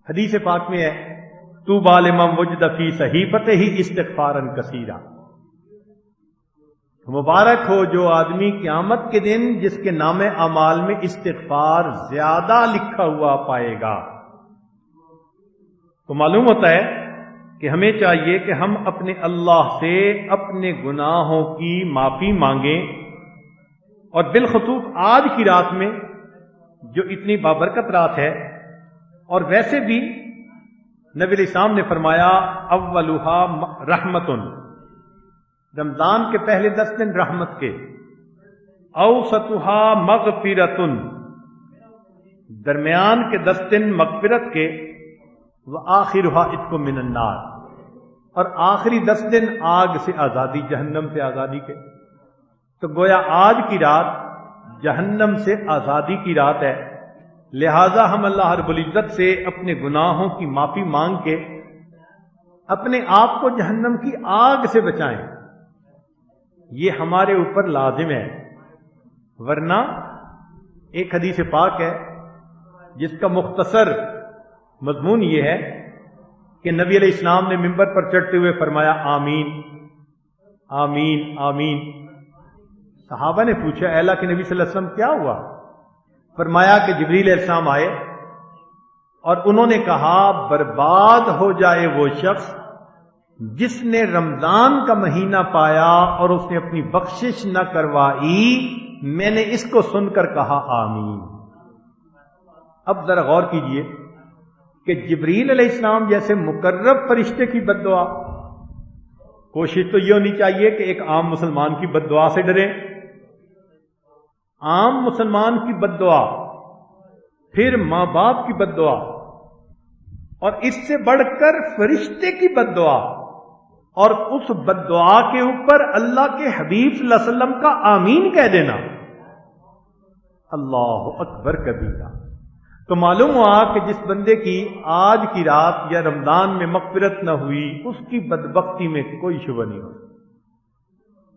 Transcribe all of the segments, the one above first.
حدیث پاک میں ہے طوبی لمن وجد فی صحیفتہ استغفارا کثیرا، مبارک ہو جو آدمی قیامت کے دن جس کے نام اعمال میں استغفار زیادہ لکھا ہوا پائے گا۔ تو معلوم ہوتا ہے کہ ہمیں چاہیے کہ ہم اپنے اللہ سے اپنے گناہوں کی معافی مانگیں، اور بالخصوص آج کی رات میں جو اتنی بابرکت رات ہے، اور ویسے بھی نبی علیہ السلام نے فرمایا اولھا رحمتن، رمضان کے پہلے 10 دن رحمت کے، اوسطھا مغفرتن، درمیان کے 10 دن مغفرت کے، وآخرھا عتق من النار، اور آخری 10 دن آگ سے آزادی، جہنم سے آزادی کے۔ تو گویا آج کی رات جہنم سے آزادی کی رات ہے، لہذا ہم اللہ رب العزت سے اپنے گناہوں کی معافی مانگ کے اپنے آپ کو جہنم کی آگ سے بچائیں، یہ ہمارے اوپر لازم ہے۔ ورنہ ایک حدیث پاک ہے جس کا مختصر مضمون یہ ہے کہ نبی علیہ السلام نے ممبر پر چڑھتے ہوئے فرمایا آمین آمین آمین۔ صحابہ نے پوچھا اے اللہ کے نبی صلی اللہ علیہ وسلم کیا ہوا؟ فرمایا کہ جبریل علیہ السلام آئے اور انہوں نے کہا برباد ہو جائے وہ شخص جس نے رمضان کا مہینہ پایا اور اس نے اپنی بخشش نہ کروائی، میں نے اس کو سن کر کہا آمین۔ اب ذرا غور کیجئے کہ جبریل علیہ السلام جیسے مقرب فرشتے کی بد دعا، کوشش تو یہ ہونی چاہیے کہ ایک عام مسلمان کی بد دعا سے ڈریں، عام مسلمان کی بد دعا، پھر ماں باپ کی بد دعا، اور اس سے بڑھ کر فرشتے کی بد دعا، اور اس بد دعا کے اوپر اللہ کے حبیب صلی اللہ علیہ وسلم کا آمین کہہ دینا، اللہ اکبر کبیرہ۔ تو معلوم ہوا کہ جس بندے کی آج کی رات یا رمضان میں مغفرت نہ ہوئی اس کی بدبختی میں کوئی شبہ نہیں ہو۔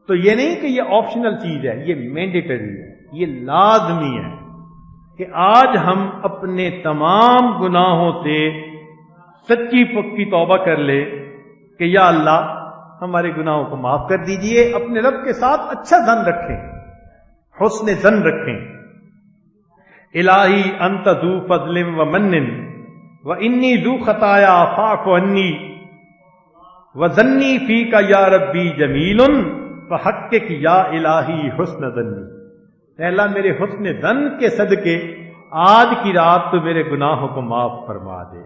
تو یہ نہیں کہ یہ آپشنل چیز ہے، یہ مینڈیٹری ہے، یہ لازمی ہے کہ آج ہم اپنے تمام گناہوں سے سچی پکی توبہ کر لیں کہ یا اللہ ہمارے گناہوں کو معاف کر دیجئے، اپنے رب کے ساتھ اچھا ظن رکھیں، حسن ظن رکھیں۔ الہی انت ذو فضل و من و انی ذو خطایا فاعف عنی و ظنی فیک یا ربی جمیل فحقق یا الہی حسن ظنی۔ اے اللہ میرے حسن ظن کے صدقے آج کی رات تو میرے گناہوں کو معاف فرما دے۔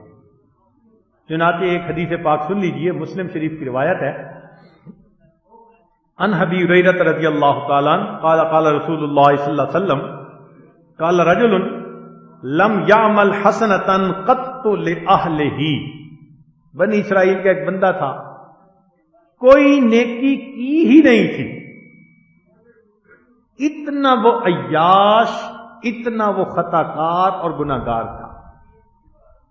چنانچہ ایک حدیث پاک سن لیجئے، مسلم شریف کی روایت ہے، ان ابی ہریرہ رضی اللہ تعالی عنہ قال قال رسول اللہ صلی اللہ علیہ وسلم قال رجل لم يعمل حسنۃ قط لأہلہ۔ بنی اسرائیل کا ایک بندہ تھا، کوئی نیکی کی ہی نہیں تھی، اتنا وہ عیاش، اتنا وہ خطا کار اور گناہ گار تھا۔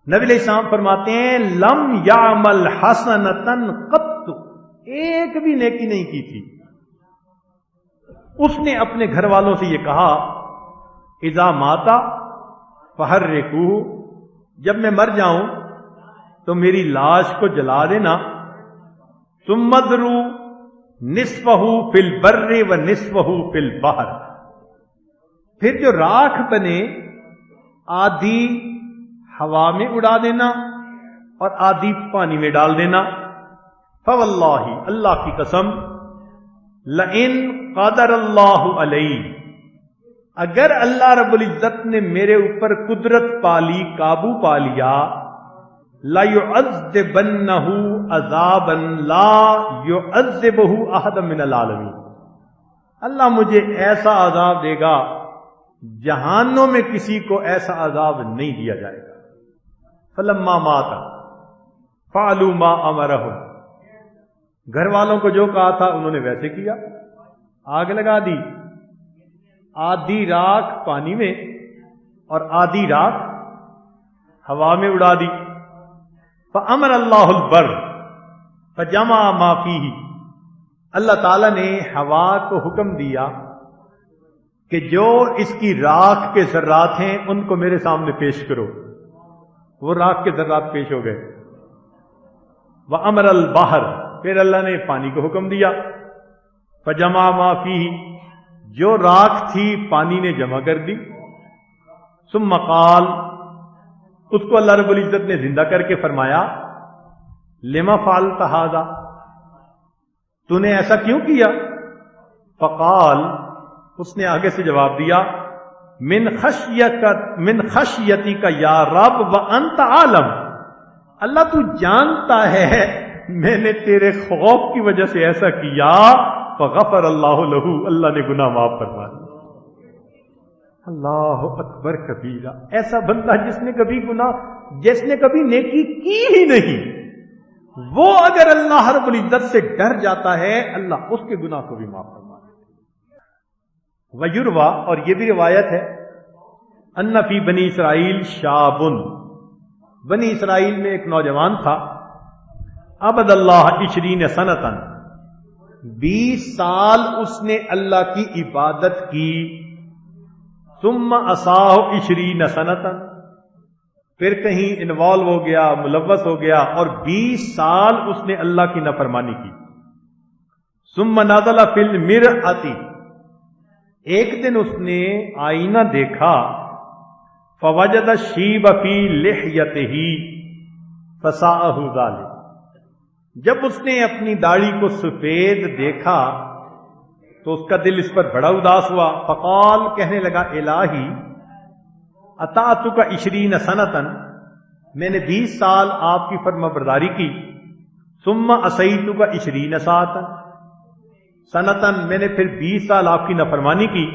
نبی علیہ السلام فرماتے ہیں لم یعمل حسنۃ قط، ایک بھی نیکی نہیں کی تھی۔ اس نے اپنے گھر والوں سے یہ کہا اذا ماتا فحرقوہ، جب میں مر جاؤں تو میری لاش کو جلا دینا، ثم اذروا نصفہ فی البر و نصفہ فی البحر، پھر جو راکھ بنے آدھی ہوا میں اڑا دینا اور آدھی پانی میں ڈال دینا۔ فواللہ، اللہ کی قسم، لئن قدر اللہ علیہ، اگر اللہ رب العزت نے میرے اوپر قدرت پالی، قابو پا لیا، لَيُعَذِّبَنَّهُ عَذَابًا لَا يُعَذِّبُهُ أَحَدٌ مِّنَ الْعَالَمِينَ، اللہ مجھے ایسا عذاب دے گا جہانوں میں کسی کو ایسا عذاب نہیں دیا جائے گا۔ فَلَمَّا مَاتَ فَعَلُوا مَا أَمَرَهُمْ، گھر والوں کو جو کہا تھا انہوں نے ویسے کیا، آگ لگا دی، آدھی راکھ پانی میں اور آدھی راکھ ہوا میں اڑا دی۔ فَأَمَرَ اللَّهُ الْبَرَّ فَجَمَعَ مَا فِيهِ، اللہ تعالیٰ نے ہوا کو حکم دیا کہ جو اس کی راکھ کے ذرات ہیں ان کو میرے سامنے پیش کرو، وہ راکھ کے ذرات پیش ہو گئے. وَأَمَرَ الْبَحْرَ، پھر اللہ نے پانی کو حکم دیا. فَجَمَعَ مَا فِيهِ، جو راکھ تھی پانی نے جمع کر دی. ثُمَّ قَالَ، اس کو اللہ رب العزت نے زندہ کر کے فرمایا لِمَ فَعَلْتَ هَذَا، تو نے ایسا کیوں کیا؟ فقال، اس نے آگے سے جواب دیا من خشیتی کا یا رب وانت عالم، اللہ تو جانتا ہے میں نے تیرے خوف کی وجہ سے ایسا کیا. فغفر اللہ لہ، اللہ نے گناہ معاف فرما دیا. اللہ اکبر کبیرہ. ایسا بندہ جس نے کبھی گناہ، جس نے کبھی نیکی کی ہی نہیں، وہ اگر اللہ رب العزت سے ڈر جاتا ہے اللہ اس کے گناہ کو بھی معاف فرما دیتا. ویروا، اور یہ بھی روایت ہے ان فی بنی اسرائیل شاب، بنی اسرائیل میں ایک نوجوان تھا. عبد اللہ 20 سنتاً، 20 سال اس نے اللہ کی عبادت کی. ثم عصاہ 20 سنتاً، پھر کہیں انوالو ہو گیا، ملوث ہو گیا، اور 20 سال اس نے اللہ کی نافرمانی کی. ثم نزل فی المرأۃ، ایک دن اس نے آئینہ دیکھا. فوجد الشیب فی لحیتہ فساءہ ذلک، جب اس نے اپنی داڑھی کو سفید دیکھا تو اس کا دل اس پر بڑا اداس ہوا. فقال، کہنے لگا الہی اطاعتک 20 سنتاً، میں نے 20 سال آپ کی فرما برداری کی. ثم عصیتک 20 سنتاً، میں نے پھر 20 سال آپ کی نافرمانی کی.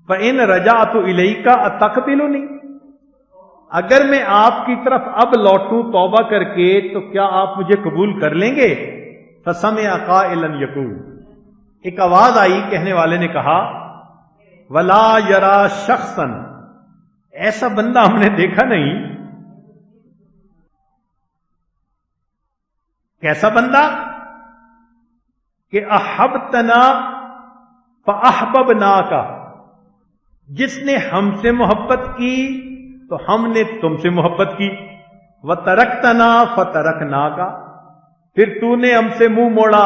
فإن رجعت الیک اتقبلنی، اگر میں آپ کی طرف اب لوٹوں توبہ کر کے تو کیا آپ مجھے قبول کر لیں گے؟ فسمع قائلا یقول، ایک آواز آئی، کہنے والے نے کہا ولا یرا شخصا، ایسا بندہ ہم نے دیکھا نہیں. کیسا بندہ؟ کہ احبتنا فاحببناک، جس نے ہم سے محبت کی تو ہم نے تم سے محبت کی. وترکتنا فترکناک، پھر تو نے ہم سے منہ موڑا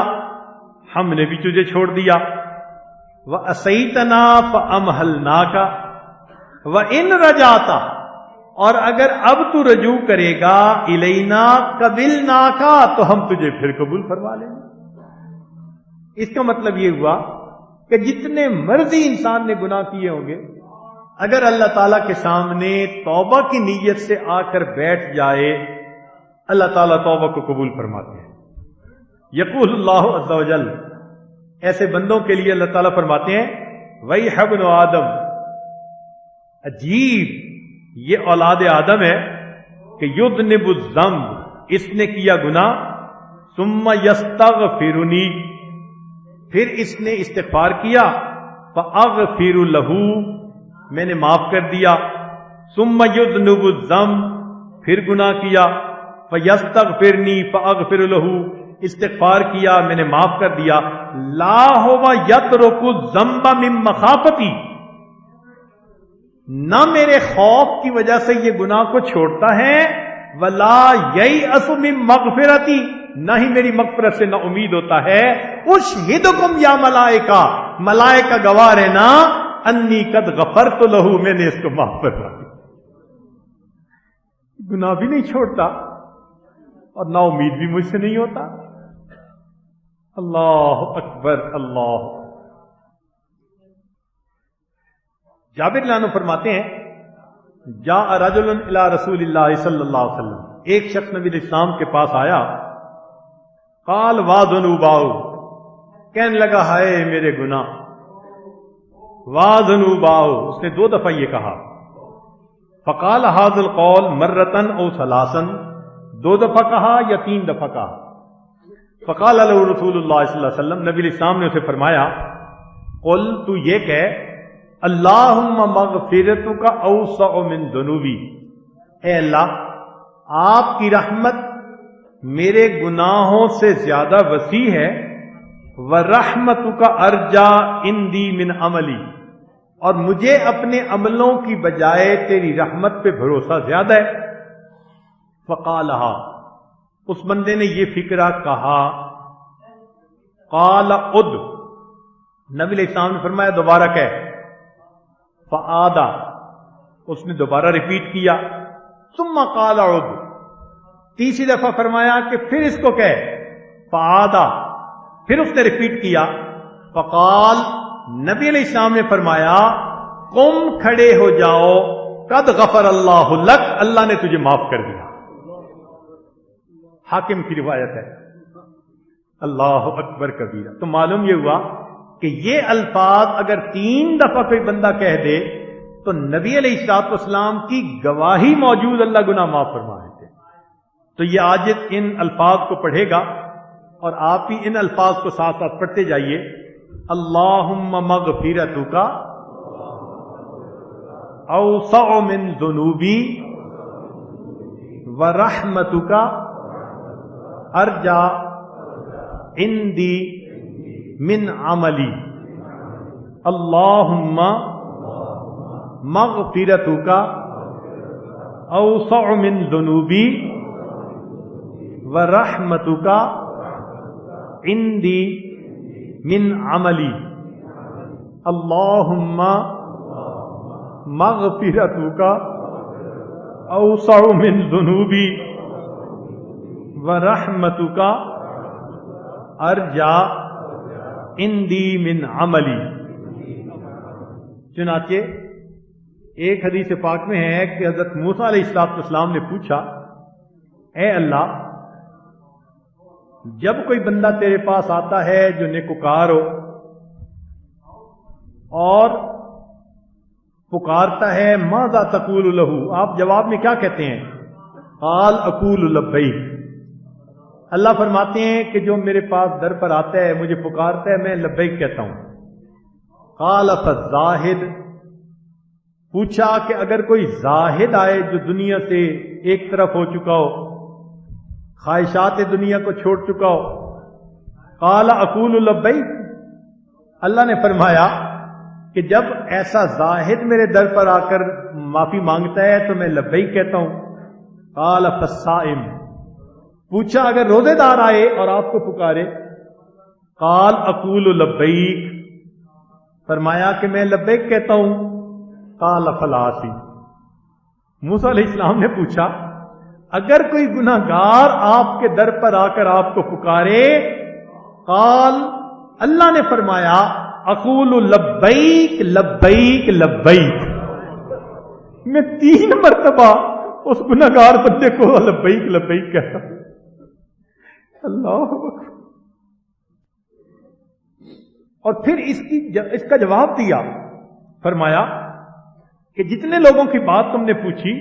ہم نے بھی تجھے چھوڑ دیا. وعصیتنا فامہلناک وان رجعت، اور اگر اب تو رجوع کرے گا الینا قبلناک، تو ہم تجھے پھر قبول فرما لیں گے. اس کا مطلب یہ ہوا کہ جتنے مرضی انسان نے گناہ کیے ہوں گے، اگر اللہ تعالیٰ کے سامنے توبہ کی نیت سے آ کر بیٹھ جائے، اللہ تعالیٰ توبہ کو قبول فرماتے ہیں. یقول اللہ عز و جل، ایسے بندوں کے لیے اللہ تعالیٰ فرماتے ہیں وَيْحَ ابْنُ آدم، عجیب یہ اولاد آدم ہے کہ یذنب الذنب، اس نے کیا گناہ، ثم یستغفرنی، پھر اس نے استغفار کیا، فاغفر لہ، میں نے معاف کر دیا. ثم یذنب الذنب، پھر گناہ کیا، فیستغفرنی فاغفر لہ، استغفار کیا میں نے معاف کر دیا. لا ہوا یترک الذنب من مخافتی، نہ میرے خوف کی وجہ سے یہ گناہ کو چھوڑتا ہے. ولا ییأس من مغفرتی، نہ ہی میری مغفرت سے نہ امید ہوتا ہے. اشہدکم یا ملائکہ، ملائکہ گواہ رہنا، انی قد غفرت لہ، میں نے اس کو معاف فرما دیا. گناہ بھی نہیں چھوڑتا اور نا امید بھی مجھ سے نہیں ہوتا. اللہ اکبر. اللہ. جابر رضی اللہ عنہ فرماتے ہیں جاء رجل الی رسول اللہ صلی اللہ علیہ وسلم، ایک شخص نبی علیہ السلام کے پاس آیا. قال واذنوباؤ، کہنے لگا ہائے میرے گناہ. واذنوباؤ، اس نے 2 دفعہ یہ کہا. فقال هذا القول مرتن او ثلاثا، 2 دفعہ کہا یا 3 دفعہ کہا. فقال له رسول اللہ صلی اللہ علیہ وسلم، نبی علیہ السلام نے اسے فرمایا قل، تو یہ کہہ اللہم مغفرتک اوسع من ذنوبی، اے اللہ آپ کی رحمت میرے گناہوں سے زیادہ وسیع ہے. ورحمتک ارجا عندی من عملی، اور مجھے اپنے عملوں کی بجائے تیری رحمت پہ بھروسہ زیادہ ہے. فقالہا، اس بندے نے یہ فکرہ کہا، قال عد، نبی علیہ السلام نے فرمایا دوبارہ کہہ، فعادا، اس نے دوبارہ ریپیٹ کیا، ثم قال عد، تیسری دفعہ فرمایا کہ پھر اس کو کہہ، فعادا، پھر اس نے ریپیٹ کیا، فقال، نبی علیہ السلام نے فرمایا قم، کھڑے ہو جاؤ، قد غفر اللہ لک، اللہ نے تجھے معاف کر دیا۔ حاکم کی روایت ہے۔ اللہ اکبر کبیرہ۔ تو معلوم یہ ہوا کہ یہ الفاظ اگر 3 دفعہ کوئی بندہ کہہ دے تو نبی علیہ الصلوۃ والسلام کی گواہی موجود اللہ گناہ معاف فرما دیتے۔ تو یہ عاجز ان الفاظ کو پڑھے گا اور آپ بھی ان الفاظ کو ساتھ ساتھ پڑھتے جائیے، اللہم مغفرتک اوسع من ذنوبی ورحمتک ارجع عندی من عملی، اللہم مغفرتک اوسع من ذنوبی ورحمتک عندی من عملی، اللہم مغفرتک اوسع من ذنوبی ورحمتک ارجع عندی من عملی۔ چنانچہ ایک حدیث پاک میں ہے کہ حضرت موسیٰ علیہ السلام نے پوچھا، اے اللہ، جب کوئی بندہ تیرے پاس آتا ہے جو نیکوکار ہو اور پکارتا ہے ماذا تقول لہ، آپ جواب میں کیا کہتے ہیں؟ قال اقول لبیک، اللہ فرماتے ہیں کہ جو میرے پاس در پر آتا ہے، مجھے پکارتا ہے، میں لبیک کہتا ہوں۔ قال فالزاہد، پوچھا کہ اگر کوئی زاہد آئے جو دنیا سے ایک طرف ہو چکا ہو، خواہشات دنیا کو چھوڑ چکا ہو، قال اقول لبیک، اللہ نے فرمایا کہ جب ایسا زاہد میرے در پر آ کر معافی مانگتا ہے تو میں لبیک کہتا ہوں۔ قال فالصائم، پوچھا اگر روزے دار آئے اور آپ کو پکارے، قال اقول لبیک، فرمایا کہ میں لبیک کہتا ہوں۔ قال فالعاصی، موسیٰ علیہ السلام نے پوچھا اگر کوئی گناہگار آپ کے در پر آ کر آپ کو پکارے، قال، اللہ نے فرمایا اقول لبیک لبیک لبیک، میں 3 مرتبہ اس گناہگار بندے کو لبیک لبیک کہتا ہوں۔ اللہ اکبر۔ اور پھر اس کا جواب دیا، فرمایا کہ جتنے لوگوں کی بات تم نے پوچھی،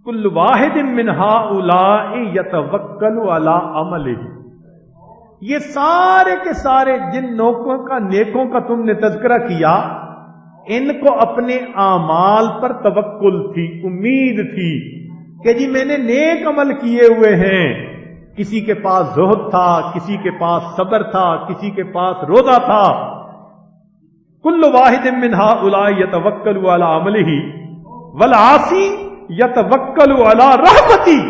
کل واحد من ہؤلاء یتوکل علی عملہ، یہ سارے کے سارے جن نیکوں کا تم نے تذکرہ کیا، ان کو اپنے اعمال پر توکل تھی، امید تھی کہ جی میں نے نیک عمل کیے ہوئے ہیں۔ کسی کے پاس زہد تھا، کسی کے پاس صبر تھا، کسی کے پاس روزہ تھا۔ کل واحد من ہؤلاء یتوکل علی عملہ والعاصی یتوکل علی رحمتی،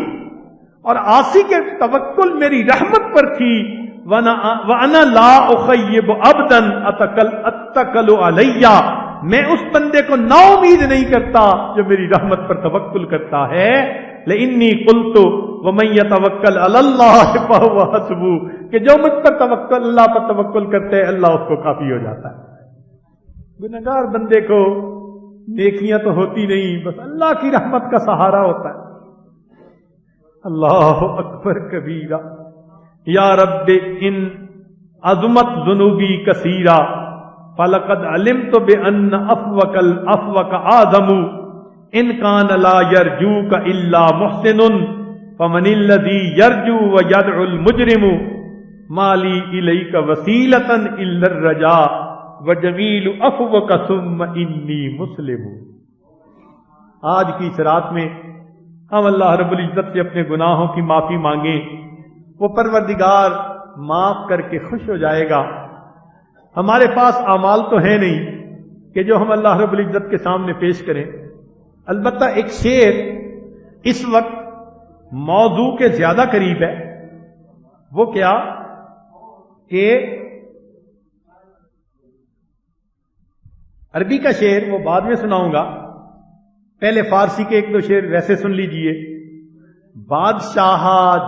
اور عاصی کے توکل میری رحمت پر تھی۔ وَأَنَا لَا أُخَيِّبُ عَبْدًا أَتَّكَلُ عَلَيَّ، میں اس بندے کو نا امید نہیں کرتا جو میری رحمت پر توکل کرتا ہے۔ لَإِنِّي قُلْتُ وَمَن يَتَوَكَّلْ عَلَى اللَّهِ فَهُوَ حَسْبُهُ، کہ جو مجھ پر توکل، اللہ پر توکل کرتے ہیں، اللہ اس کو کافی ہو جاتا ہے۔ گنہگار بندے کو نیکیاں تو ہوتی نہیں، بس اللہ کی رحمت کا سہارا ہوتا ہے۔ اللہ اکبر کبیرہ۔ یا رب ان عظمت ذنوبی کثیرہ فلقد علمت بان عفوک العفوک اعظم ان کان لا یرجوک الا محسن فمن الذی یرجو ویدعو المجرم ما لی الیک وسیلۃ الا الرجاء وجمیل عفوک ثم انی مسلم۔ آج کی اس رات میں ہم اللہ رب العزت سے اپنے گناہوں کی معافی مانگیں، وہ پروردگار معاف کر کے خوش ہو جائے گا۔ ہمارے پاس اعمال تو ہے نہیں کہ جو ہم اللہ رب العزت کے سامنے پیش کریں، البتہ ایک شعر اس وقت موضوع کے زیادہ قریب ہے. وہ کیا کہ عربی کا شعر وہ بعد میں سناؤں گا، پہلے فارسی کے ایک دو شعر ویسے سن لیجئے. بادشاہ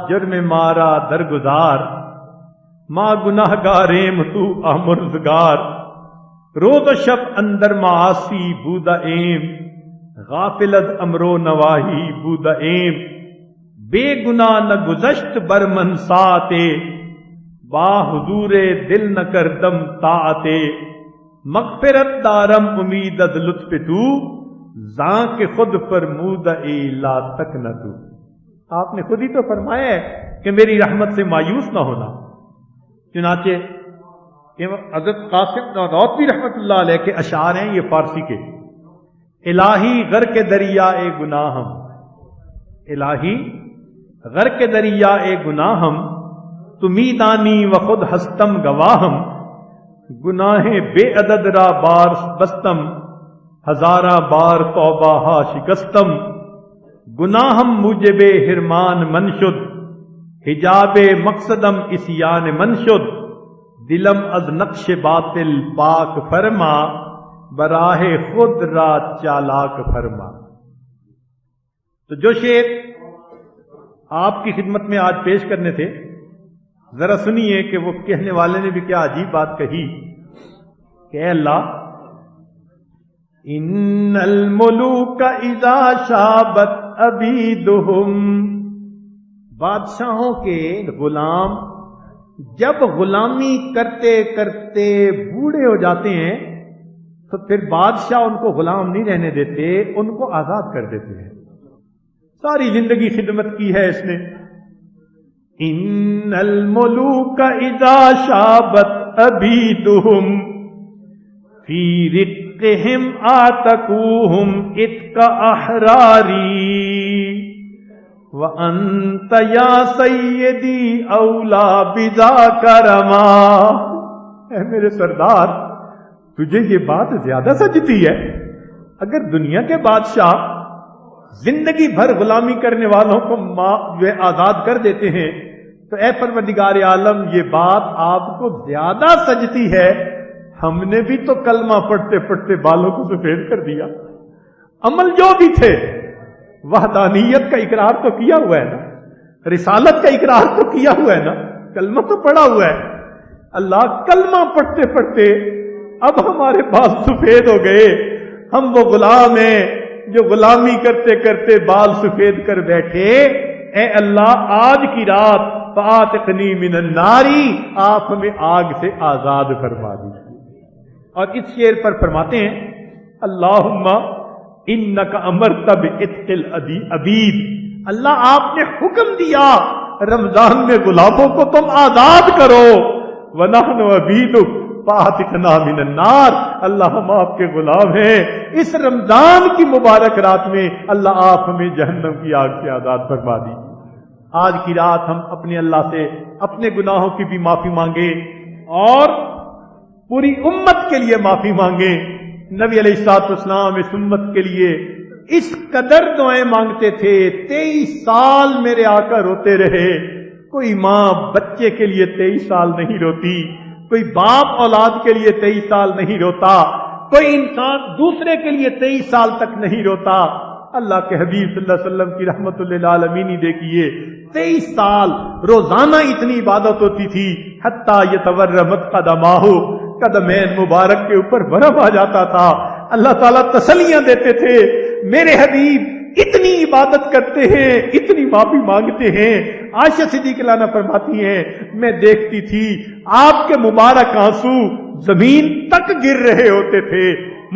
جرم مارا درگزار، ماں گناہ گاریم تو آمرزگار، روز و شب اندر معاصی بودا ایم، غافلت امرو نواہی بودا ایم، بے گناہ نہ گزشت برمن ساتے، با حضور دل نہ کردم طاعتے، مغفرت دارم امیدت لطف تو، زاں کے خود فرمود اے لا تک نہ تو. آپ نے خود ہی تو فرمایا ہے کہ میری رحمت سے مایوس نہ ہونا. چنانچہ حضرت قاسم نانوتوی رحمت اللہ علیہ کے اشعار ہیں یہ فارسی کے. الہی غرق دریا اے گناہم، الہی غرق دریا اے گناہم، تمی دانی و خود ہستم گواہم، گناہ بے عدد را بار بستم، ہزارہ بار توبہ ہا شکستم، گناہم موجب حرمان من شد، حجاب مقصدم اسیان من شد، دلم از نقش باطل پاک فرما، براہ خود را چالاک فرما. تو جو شعر آپ کی خدمت میں آج پیش کرنے تھے، ذرا سنیے کہ وہ کہنے والے نے بھی کیا عجیب بات کہی کہ اے اللہ، ان الملوک اذا شابت عبیدہم، بادشاہوں کے غلام جب غلامی کرتے کرتے بوڑھے ہو جاتے ہیں تو پھر بادشاہ ان کو غلام نہیں رہنے دیتے، ان کو آزاد کر دیتے ہیں. ساری زندگی خدمت کی ہے اس نے. ان الملوک اذا شابت عبیدہم فی رقہم آتکوہم اتق احراری، وَأَنْتَ يَا سَيِّدِي أَوْلَى بِذَاكَ رَمَا. اے میرے سردار، تجھے یہ بات زیادہ سجتی ہے. اگر دنیا کے بادشاہ زندگی بھر غلامی کرنے والوں کو آزاد کر دیتے ہیں تو اے پروردگار عالم، یہ بات آپ کو زیادہ سجتی ہے. ہم نے بھی تو کلمہ پڑھتے پڑھتے بالوں کو سفید کر دیا. عمل جو بھی تھے، وحدانیت کا اقرار تو کیا ہوا ہے نا، رسالت کا اقرار تو کیا ہوا ہے نا، کلمہ تو پڑھا ہوا ہے. اللہ، کلمہ پڑھتے پڑھتے اب ہمارے بال سفید ہو گئے. ہم وہ غلام ہیں جو غلامی کرتے کرتے بال سفید کر بیٹھے. اے اللہ، آج کی رات فَآتِقْنِی مِنَ النَّارِ، آپ ہمیں آگ سے آزاد فرما دیجیے. اور اس شعر پر فرماتے ہیں اللہم انک امرت بعتق العبید، اللہ آپ نے حکم دیا رمضان میں غلاموں کو تم آزاد کرو. ونحن عبیدک فاعتقنا من النار، اللہ ہم آپ کے غلام ہیں، اس رمضان کی مبارک رات میں اللہ آپ ہمیں جہنم کی آگ سے آزاد فرما دیجیے. آج کی رات ہم اپنے اللہ سے اپنے گناہوں کی بھی معافی مانگے اور پوری امت کے لیے معافی مانگے. نبی علیہ الصلوۃ والسلام اس امت کے لیے اس قدر دعائیں مانگتے تھے. 23 سال میرے آقا روتے رہے. کوئی ماں بچے کے لیے 23 سال نہیں روتی، کوئی باپ اولاد کے لیے 23 سال نہیں روتا، کوئی انسان دوسرے کے لیے 23 سال تک نہیں روتا. اللہ کے حبیب صلی اللہ علیہ وسلم کی رحمت للعالمین ہی دیکھیے، 23 سال روزانہ اتنی عبادت ہوتی تھی حتیٰ یتورمت قدماہ، قدمین مبارک کے اوپر برف آ جاتا تھا. اللہ تعالیٰ تسلیاں دیتے تھے، میرے حبیب اتنی عبادت کرتے ہیں، اتنی معافی مانگتے ہیں. عائشہ صدیقہ عنہا فرماتی ہیں میں دیکھتی تھی آپ کے مبارک آنسو زمین تک گر رہے ہوتے تھے،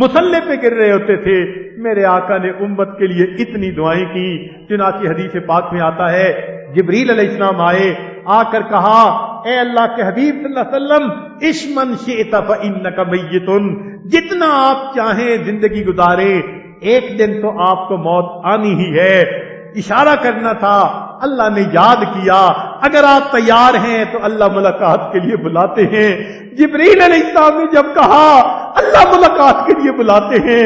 مصلے پہ گر رہے ہوتے تھے. میرے آقا نے امت کے لیے اتنی دعائیں کی. چنانچہ حدیث پاک میں آتا ہے جبریل علیہ السلام آئے، آ کر کہا اے اللہ کے حبیب صلی اللہ علیہ وسلم، اشمن شئت فإنک میت، جتنا آپ چاہیں زندگی گزارے، ایک دن تو آپ کو موت آنی ہی ہے. اشارہ کرنا تھا، اللہ نے یاد کیا اگر آپ تیار ہیں تو اللہ ملاقات کے لیے بلاتے ہیں. جبریل علیہ السلام نے جب کہا اللہ ملاقات کے لیے بلاتے ہیں،